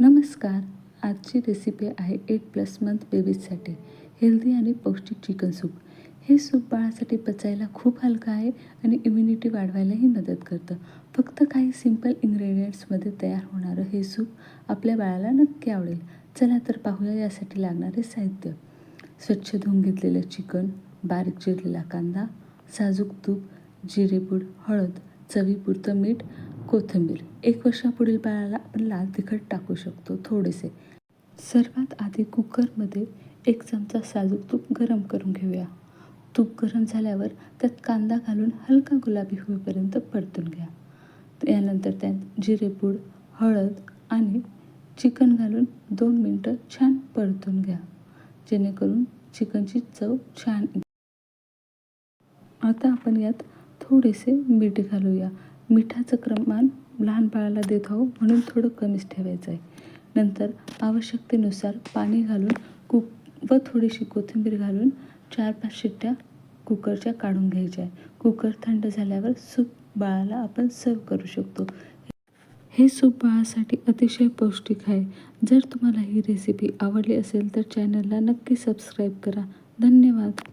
नमस्कार. आजची रेसिपी आहे 8+ मंथ बेबीजसाठी हेल्दी आणि पौष्टिक चिकन सूप. हे सूप बाळासाठी पचायला खूप हलकं आहे आणि इम्युनिटी वाढवायलाही मदत करतं. फक्त काही सिंपल इन्ग्रेडियंट्समध्ये तयार होणारं हे सूप आपल्या बाळाला नक्की आवडेल. चला तर पाहूया यासाठी लागणारे साहित्य. स्वच्छ धुवून घेतलेलं चिकन, बारीक चिरलेला कांदा, साजूक तूप, जिरेपूड, हळद, चवीपुरतं मीठ, कोथिंबीर. 1 वर्षापुढील बाळाला आपण लाल तिखट टाकू शकतो थोडेसे. सर्वात आधी कुकरमध्ये 1 चमचा साजूक तूप गरम करून घेऊया. तूप गरम झाल्यावर त्यात कांदा घालून हलका गुलाबी होईपर्यंत परतून घ्या. यानंतर त्यात जिरेपूड, हळद आणि चिकन घालून 2 मिनटं छान परतून घ्या, जेणेकरून चिकनची चव छान येते. आता आपण यात थोडेसे मीठ घालूया. मिठाचं प्रमाण लहान बाळाला देत आहोत म्हणून थोडं कमीच ठेवायचं आहे. नंतर आवश्यकतेनुसार पाणी घालून व थोडीशी कोथिंबीर घालून 4-5 शिट्ट्या कुकरच्या काढून घ्यायच्या आहे. कुकर थंड झाल्यावर सूप बाळाला आपण सर्व करू शकतो. हे सूप बाळासाठी अतिशय पौष्टिक आहे. जर तुम्हाला ही रेसिपी आवडली असेल तर चॅनलला नक्की सबस्क्राईब करा. धन्यवाद.